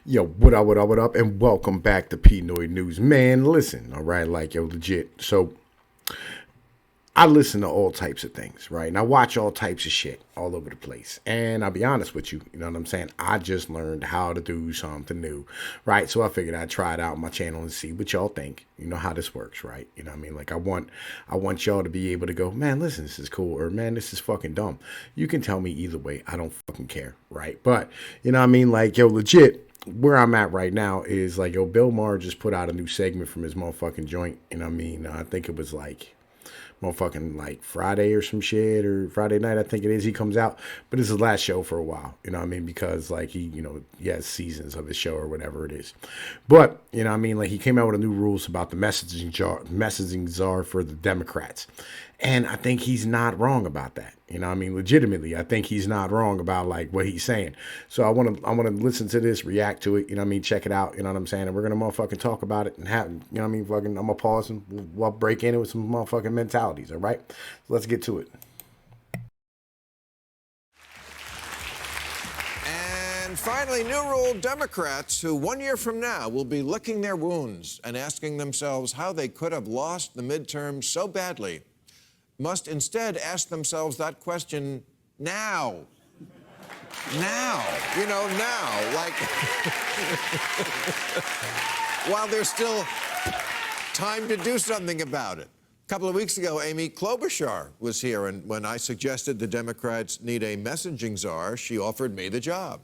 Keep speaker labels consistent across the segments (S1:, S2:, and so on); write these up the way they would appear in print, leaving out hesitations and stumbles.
S1: Yo, what up, and welcome back to Pnoid News. Man, listen, all right, like, yo, legit. So, I listen to all types of things, right? And I watch all types of shit all over the place. And I'll be honest with you, you know what I'm saying? I just learned how to do something new, right? So I figured I'd try it out on my channel and see what y'all think. You know how this works, right? You know what I mean? Like I want y'all to be able to go, man, listen, this is cool, or man, this is fucking dumb. You can tell me either way. I don't fucking care, right? But you know what I mean? Like, yo, legit. Where I'm at right now is like, yo, Bill Maher just put out a new segment from his motherfucking joint. You know what I mean? I think it was like motherfucking like Friday or some shit, or Friday night, I think it is. He comes out, but it's his last show for a while, you know what I mean? Because like he has seasons of his show or whatever it is. But you know what I mean? Like he came out with a new rules about the messaging czar for the Democrats. And I think he's not wrong about that. You know what I mean? Legitimately, I think he's not wrong about like what he's saying. So I wanna listen to this, react to it, you know what I mean, check it out, you know what I'm saying? And we're gonna motherfucking talk about it and have, you know what I mean, fucking I'm gonna pause and we'll break in it with some motherfucking mentalities, all right? So let's get to it.
S2: And finally, new rule Democrats who 1 year from now will be licking their wounds and asking themselves how they could have lost the midterms so badly must instead ask themselves that question now. Now, you know, now, like, while there's still time to do something about it. A couple of weeks ago, Amy Klobuchar was here, and when I suggested the Democrats need a messaging czar, she offered me the job.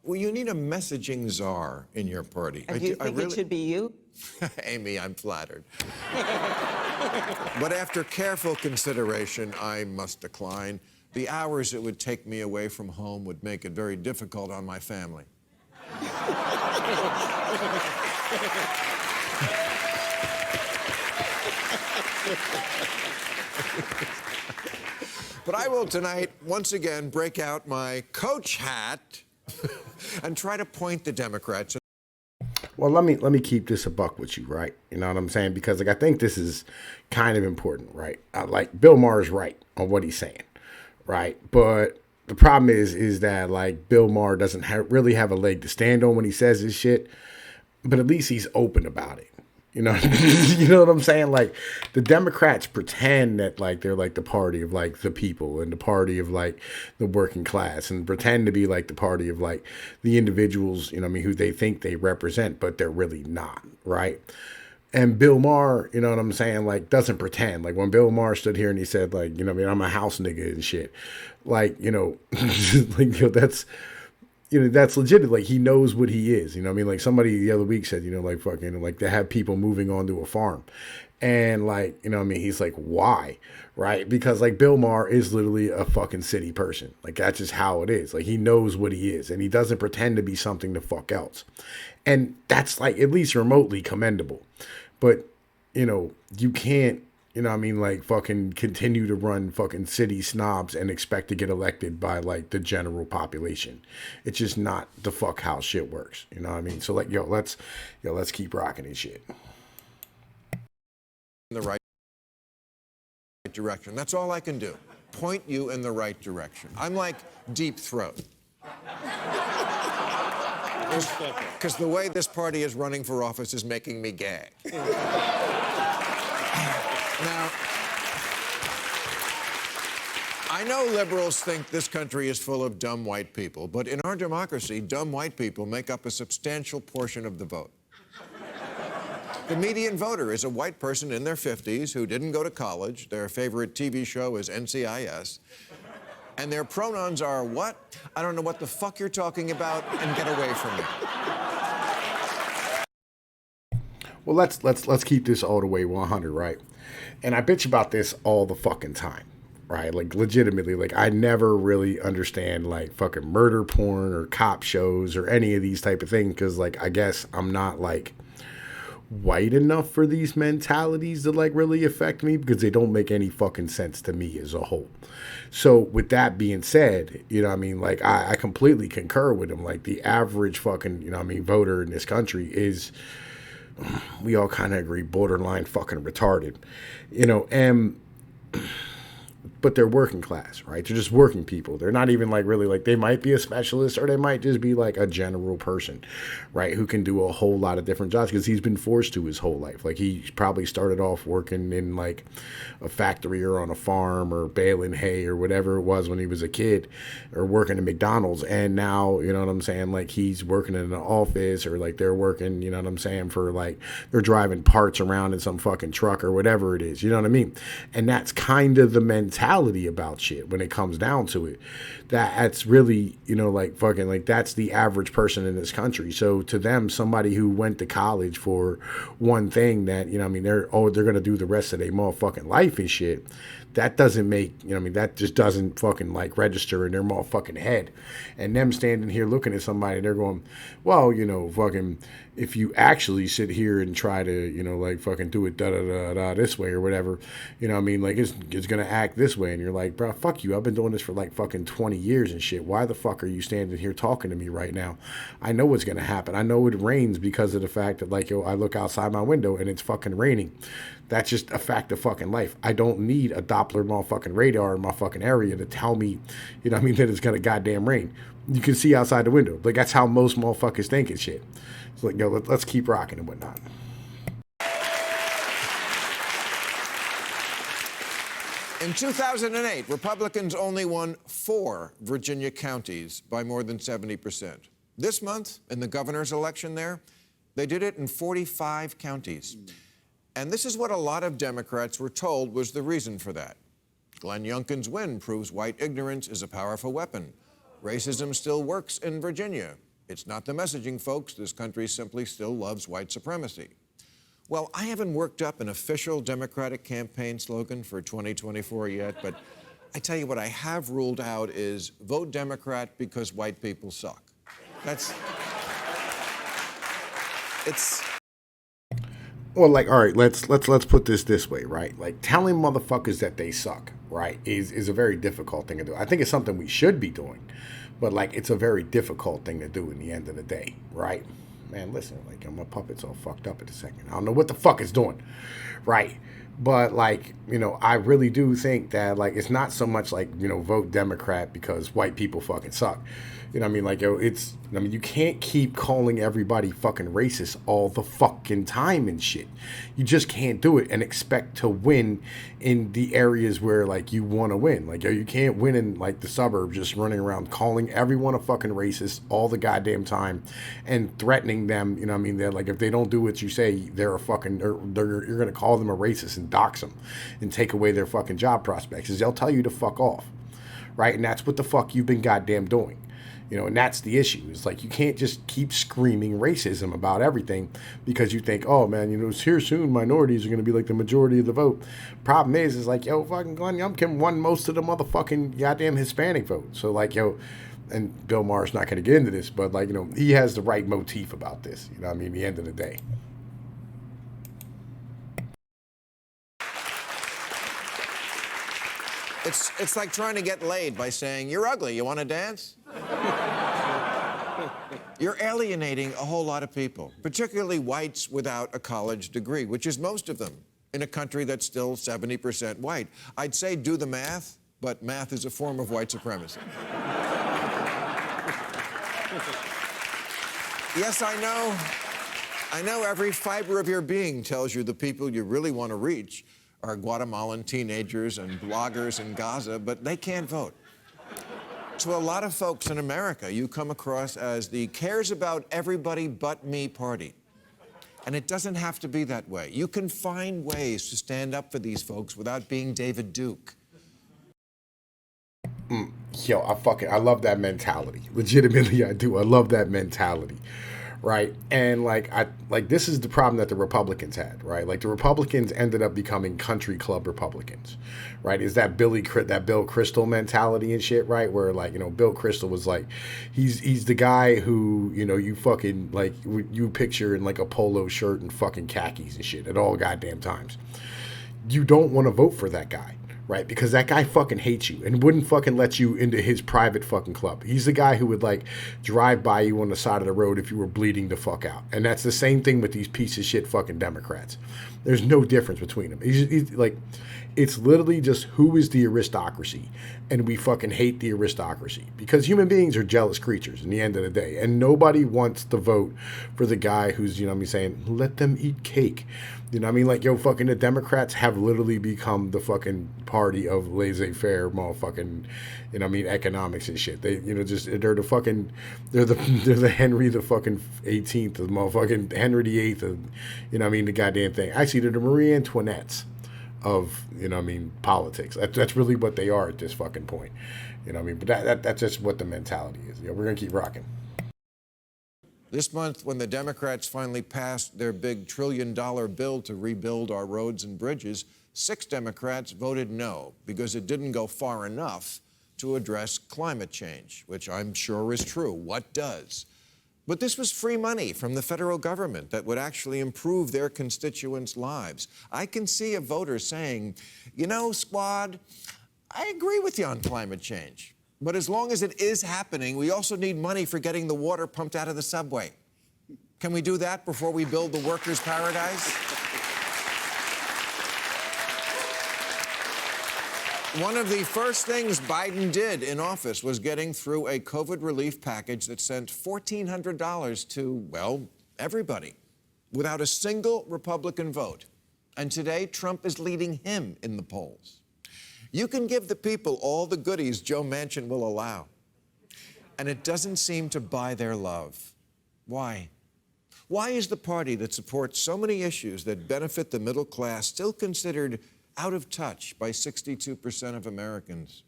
S2: Well, you need a messaging czar in your party.
S3: And do you think it should be you?
S2: Amy, I'm flattered. But after careful consideration, I must decline. The hours it would take me away from home would make it very difficult on my family. But I will tonight once again break out my coach hat and try to point the Democrats.
S1: Well, let me keep this a buck with you, right? You know what I'm saying? Because like I think this is kind of important, right? Like Bill Maher is right on what he's saying, right? But the problem is that like Bill Maher doesn't really have a leg to stand on when he says his shit, but at least he's open about it. You know, you know what I'm saying? Like the Democrats pretend that like they're like the party of like the people and the party of like the working class, and pretend to be like the party of like the individuals, you know what I mean, who they think they represent, but they're really not, right? And Bill Maher, you know what I'm saying, like doesn't pretend. Like when Bill Maher stood here and he said like, you know what I mean, I'm a house nigga and shit. Like, you know, like, you know, that's legit. Like he knows what he is. You know what I mean? Like somebody the other week said, you know, like fucking like they have people moving onto a farm. And like, you know what I mean? He's like, why? Right? Because like Bill Maher is literally a fucking city person. Like that's just how it is. Like he knows what he is and he doesn't pretend to be something the fuck else. And that's like at least remotely commendable. But, you know, you can't, you know what I mean, like fucking continue to run fucking city snobs and expect to get elected by like the general population. It's just not the fuck how shit works. You know what I mean? So like, let's keep rocking this shit.
S2: In the right direction. That's all I can do. Point you in the right direction. I'm like Deep Throat. Because the way this party is running for office is making me gag. Now, I know liberals think this country is full of dumb white people, but in our democracy, dumb white people make up a substantial portion of the vote. The median voter is a white person in their 50s who didn't go to college, their favorite TV show is NCIS, and their pronouns are what? I don't know what the fuck you're talking about, and get away from me.
S1: Well, let's keep this all the way 100, right? And I bitch about this all the fucking time, right? Like legitimately, like I never really understand like fucking murder porn or cop shows or any of these type of things, because like I guess I'm not like white enough for these mentalities to like really affect me, because they don't make any fucking sense to me as a whole. So with that being said, you know what I mean, like I completely concur with him. Like the average fucking, you know what I mean, voter in this country is, we all kind of agree, borderline fucking retarded, you know. And but they're working class, right? They're just working people. They're not even like really like, they might be a specialist or they might just be like a general person, right? Who can do a whole lot of different jobs because he's been forced to his whole life. Like he probably started off working in like a factory or on a farm or baling hay or whatever it was when he was a kid, or working at McDonald's. And now, you know what I'm saying? Like he's working in an office, or like they're working, you know what I'm saying? For like, they're driving parts around in some fucking truck or whatever it is, you know what I mean? And that's kind of the mentality about shit when it comes down to it. That's really, you know, like fucking, like that's the average person in this country. So to them, somebody who went to college for one thing that, you know what I mean, they're going to do the rest of their motherfucking life and shit, that doesn't make, you know what I mean, that just doesn't fucking like register in their motherfucking head. And them standing here looking at somebody, they're going, well, you know, fucking, if you actually sit here and try to, you know, like fucking do it da-da-da-da this way or whatever, you know what I mean, like it's going to act this way. And you're like, bro, fuck you. I've been doing this for like fucking 20 years and shit. Why the fuck are you standing here talking to me right now? I know what's going to happen. I know it rains because of the fact that like, yo, I look outside my window and it's fucking raining. That's just a fact of fucking life. I don't need a Doppler motherfucking radar in my fucking area to tell me, you know what I mean, that it's going to goddamn rain. You can see outside the window. Like, that's how most motherfuckers think and shit. It's like, yo, let's keep rocking and whatnot.
S2: In 2008, Republicans only won 4 Virginia counties by more than 70%. This month, in the governor's election there, they did it in 45 counties. And this is what a lot of Democrats were told was the reason for that. Glenn Youngkin's win proves white ignorance is a powerful weapon. Racism still works in Virginia. It's not the messaging, folks. This country simply still loves white supremacy. Well, I haven't worked up an official Democratic campaign slogan for 2024 yet, but I tell you what I have ruled out is vote Democrat because white people suck.
S1: Well, like, all right, let's put this way, right? Like, telling motherfuckers that they suck, right, is a very difficult thing to do. I think it's something we should be doing, but like, it's a very difficult thing to do in the end of the day, right? Man, listen, like, my puppet's all fucked up at the second. I don't know what the fuck it's doing, right? But like, you know, I really do think that like, it's not so much like, you know, vote Democrat because white people fucking suck. You know what I mean? Like, yo, you can't keep calling everybody fucking racist all the fucking time and shit. You just can't do it and expect to win in the areas where, like, you want to win. Like, yo, you can't win in, like, the suburbs just running around calling everyone a fucking racist all the goddamn time and threatening them, you know what I mean? They're like, if they don't do what you say, they're a fucking, you're going to call them a racist and dox them and take away their fucking job prospects. Because they'll tell you to fuck off, right? And that's what the fuck you've been goddamn doing. You know, and that's the issue. It's like, you can't just keep screaming racism about everything because you think, oh man, you know, here soon minorities are going to be like the majority of the vote. Problem is like, yo, fucking Glenn Youngkin won most of the motherfucking goddamn Hispanic vote. So like, yo, and Bill Maher's not going to get into this, but like, you know, he has the right motif about this. You know what I mean? At the end of the day.
S2: It's like trying to get laid by saying, you're ugly, you want to dance? You're alienating a whole lot of people, particularly whites without a college degree, which is most of them in a country that's still 70% white. I'd say do the math, but math is a form of white supremacy. Yes, I know every fiber of your being tells you the people you really want to reach are Guatemalan teenagers and bloggers in Gaza, but they can't vote. To a lot of folks in America, you come across as the cares about everybody but me party. And it doesn't have to be that way. You can find ways to stand up for these folks without being David Duke.
S1: Yo, I love that mentality. Legitimately, I do. I love that mentality. Right. And like this is the problem that the Republicans had, right? Like the Republicans ended up becoming country club Republicans, right? Is that Bill Kristol mentality and shit, right? Where like, you know, Bill Kristol was like, he's the guy who, you know, you fucking like, you picture in like a polo shirt and fucking khakis and shit at all goddamn times. You don't want to vote for that guy. Right, because that guy fucking hates you and wouldn't fucking let you into his private fucking club. He's the guy who would like drive by you on the side of the road if you were bleeding the fuck out. And that's the same thing with these piece of shit fucking Democrats. There's no difference between them. He's like, It's literally just who is the aristocracy, and we fucking hate the aristocracy because human beings are jealous creatures in the end of the day, and nobody wants to vote for the guy who's, you know what I mean, saying let them eat cake. You know what I mean? Like, yo, fucking the Democrats have literally become the fucking party of laissez-faire motherfucking, you know what I mean, economics and shit. They, you know, just, they're the Henry the fucking 18th, the motherfucking Henry the 8th of, you know what I mean, the goddamn thing. Actually, they're the Marie Antoinettes of, you know what I mean, politics. That's really what they are at this fucking point. You know what I mean? But that's just what the mentality is. You know, we're going to keep rocking.
S2: This month, when the Democrats finally passed their big $1 trillion bill to rebuild our roads and bridges, 6 Democrats voted no because it didn't go far enough to address climate change, which I'm sure is true. What does? But this was free money from the federal government that would actually improve their constituents' lives. I can see a voter saying, you know, squad, I agree with you on climate change. But as long as it is happening, we also need money for getting the water pumped out of the subway. Can we do that before we build the workers' paradise? One of the first things Biden did in office was getting through a COVID relief package that sent $1,400 to, well, everybody, without a single Republican vote. And today, Trump is leading him in the polls. You can give the people all the goodies Joe Manchin will allow, and it doesn't seem to buy their love. Why? Why is the party that supports so many issues that benefit the middle class still considered out of touch by 62% of Americans?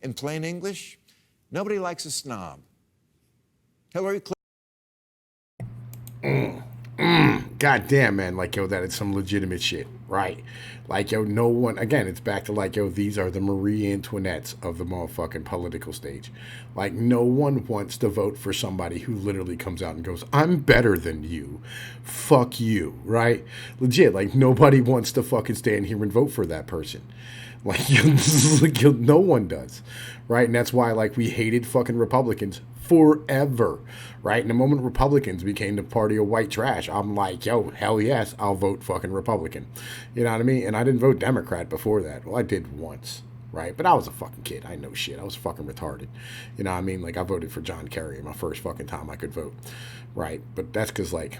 S2: In plain English, nobody likes a snob. Hillary Clinton.
S1: God damn, man, like, yo, that is some legitimate shit, right? Like, yo, no one, again, it's back to, like, yo, these are the Marie Antoinettes of the motherfucking political stage. Like, no one wants to vote for somebody who literally comes out and goes, I'm better than you. Fuck you, right? Legit, like, nobody wants to fucking stand here and vote for that person. Like, no one does, right? And that's why, like, we hated fucking Republicans forever, right? And the moment Republicans became the party of white trash, I'm like, yo, hell yes, I'll vote fucking Republican. You know what I mean? And I didn't vote Democrat before that. Well, I did once, right? But I was a fucking kid. I know shit. I was fucking retarded. You know what I mean? Like, I voted for John Kerry my first fucking time I could vote, right? But that's because, like,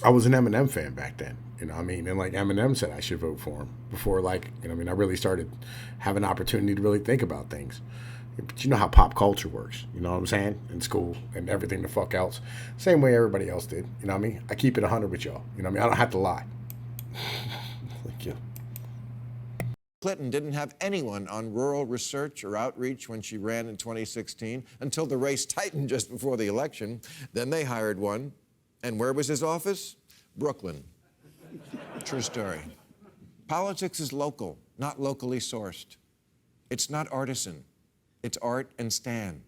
S1: I was an Eminem fan back then. You know what I mean? And, like, Eminem said I should vote for him before, like, you know what I mean, I really started having an opportunity to really think about things. But you know how pop culture works, you know what I'm saying? In school and everything the fuck else. Same way everybody else did, you know what I mean? I keep it 100 with y'all, you know what I mean? I don't have to lie. Thank you.
S2: Clinton didn't have anyone on rural research or outreach when she ran in 2016 until the race tightened just before the election. Then they hired one. And where was his office? Brooklyn. True story. Politics is local, not locally sourced. It's not artisan. It's Art and Stan.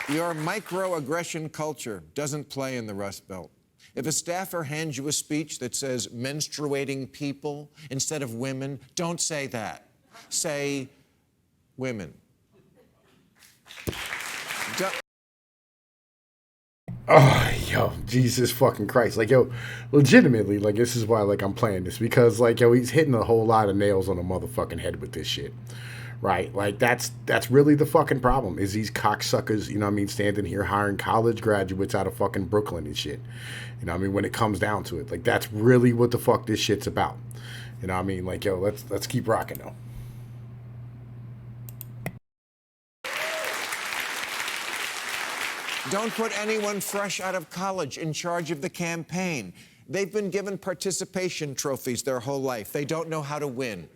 S2: Your microaggression culture doesn't play in the Rust Belt. If a staffer hands you a speech that says menstruating people instead of women, don't say that. Say women.
S1: Oh, yo, Jesus fucking Christ. Like, yo, legitimately, like, this is why, like, I'm playing this. Because, like, yo, he's hitting a whole lot of nails on the motherfucking head with this shit. Right? Like, that's really the fucking problem, is these cocksuckers, you know what I mean, standing here hiring college graduates out of fucking Brooklyn and shit. You know what I mean? When it comes down to it. Like, that's really what the fuck this shit's about. You know what I mean? Like, yo, let's keep rocking, though.
S2: Don't put anyone fresh out of college in charge of the campaign. They've been given participation trophies their whole life. They don't know how to win.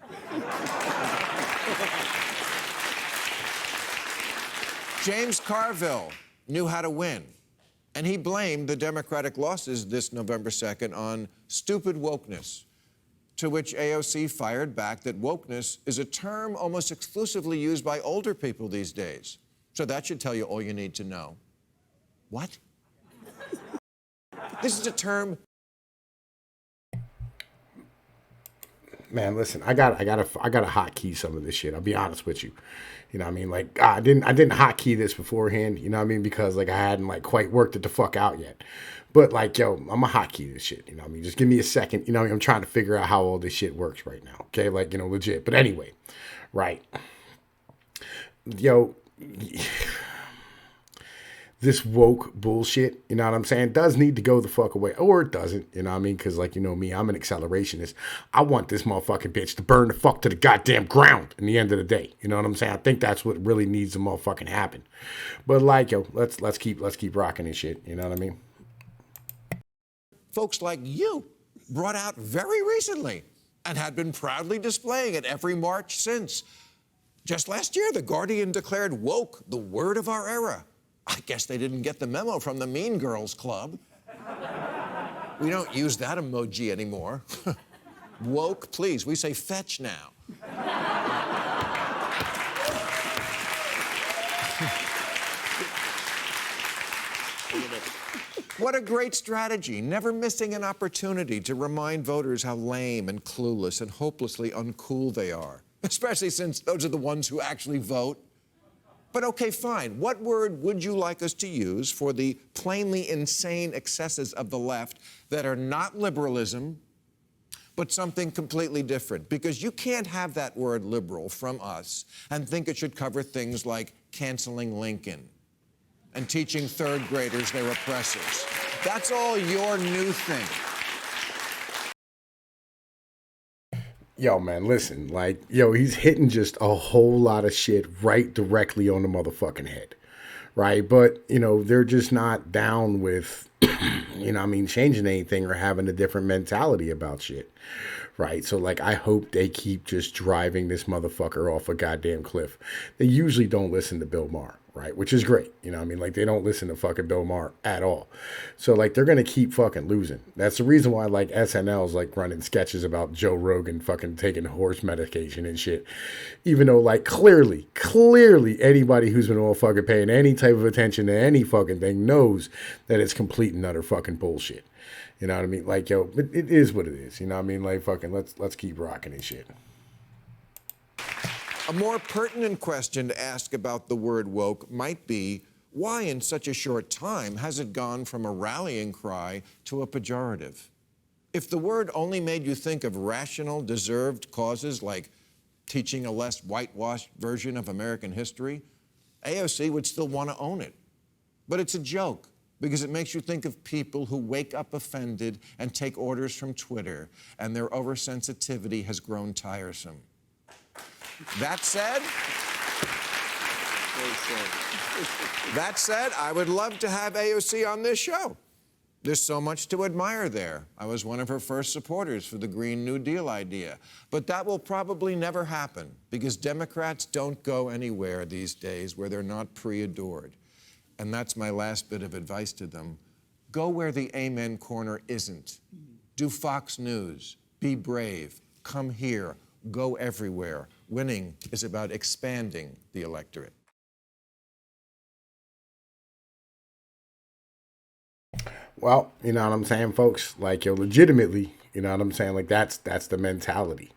S2: James Carville knew how to win, and he blamed the Democratic losses this November 2nd on stupid wokeness, to which AOC fired back that wokeness is a term almost exclusively used by older people these days. So that should tell you all you need to know. What? This is a term.
S1: Man, listen, I got to hotkey some of this shit. I'll be honest with you. You know what I mean? Like, I didn't hotkey this beforehand. You know what I mean? Because like I hadn't like quite worked it the fuck out yet. But like, yo, I'm a hotkey this shit. You know what I mean? Just give me a second. You know, I'm trying to figure out how all this shit works right now. Okay, like legit. But anyway, right? Yo, this woke bullshit, you know what I'm saying, does need to go the fuck away. Or it doesn't, you know what I mean? Because, like, me, I'm an accelerationist. I want this motherfucking bitch to burn the fuck to the goddamn ground in the end of the day. You know what I'm saying? I think that's what really needs to motherfucking happen. But, like, yo, let's keep rocking this shit. You know what I mean?
S2: Folks like you brought out very recently and had been proudly displaying at every march since. Just last year, The Guardian declared woke the word of our era. I guess they didn't get the memo from the Mean Girls Club. We don't use that emoji anymore. Woke, please. We say fetch now. What a great strategy, never missing an opportunity to remind voters how lame and clueless and hopelessly uncool they are, especially since those are the ones who actually vote. But okay, fine. What word would you like us to use for the plainly insane excesses of the left that are not liberalism, but something completely different? Because you can't have that word liberal from us and think it should cover things like canceling Lincoln and teaching third graders they're oppressors. That's all your new thing.
S1: Yo, man, listen, like, yo, he's hitting just a whole lot of shit right directly on the motherfucking head, right? But, they're just not down with, changing anything or having a different mentality about shit, right? So, like, I hope they keep just driving this motherfucker off a goddamn cliff. They usually don't listen to Bill Maher, right? Which is great, like, they don't listen to fucking Bill Maher at all. So, like, they're gonna keep fucking losing. That's the reason why, like, SNL's, like, running sketches about Joe Rogan fucking taking horse medication and shit. Even though, like, clearly, anybody who's been all fucking paying any type of attention to any fucking thing knows that it's complete and utter fucking bullshit. You know what I mean? Like, yo, it is what it is. You know what I mean? Like, fucking, let's keep rocking and shit.
S2: A more pertinent question to ask about the word woke might be, why in such a short time has it gone from a rallying cry to a pejorative? If the word only made you think of rational, deserved causes like teaching a less whitewashed version of American history, AOC would still want to own it. But it's a joke because it makes you think of people who wake up offended and take orders from Twitter, and their oversensitivity has grown tiresome. That said, I would love to have AOC on this show. There's so much to admire there. I was one of her first supporters for the Green New Deal idea. But that will probably never happen because Democrats don't go anywhere these days where they're not pre-adored. And that's my last bit of advice to them. Go where the amen corner isn't. Do Fox News. Be brave. Come here. Go everywhere. Winning is about expanding the electorate.
S1: Well, you know what I'm saying, folks? Like, yo, legitimately, you know what I'm saying? Like, that's the mentality.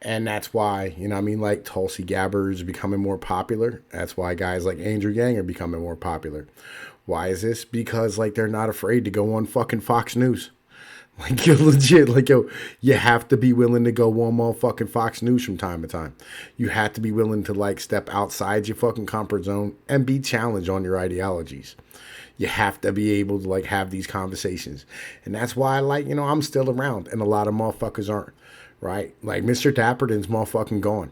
S1: And that's why, like, Tulsi Gabbard is becoming more popular. That's why guys like Andrew Yang are becoming more popular. Why is this? Because, like, they're not afraid to go on fucking Fox News. Like, yo, legit, like, yo, you have to be willing to go on motherfucking Fox News from time to time. You have to be willing to, like, step outside your fucking comfort zone and be challenged on your ideologies. You have to be able to, like, have these conversations. And that's why, like, I'm still around and a lot of motherfuckers aren't, right? Like, Mr. Dapperton's motherfucking gone.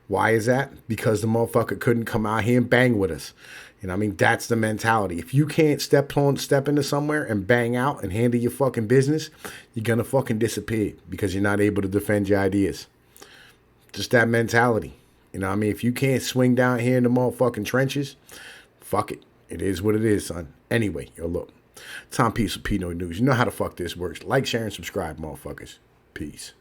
S1: Why is that? Because the motherfucker couldn't come out here and bang with us. That's the mentality. If you can't step into somewhere and bang out and handle your fucking business, you're going to fucking disappear because you're not able to defend your ideas. Just that mentality. If you can't swing down here in the motherfucking trenches, fuck it. It is what it is, son. Anyway, yo, look. Tom Peace with Pnoid News. You know how the fuck this works. Like, share, and subscribe, motherfuckers. Peace.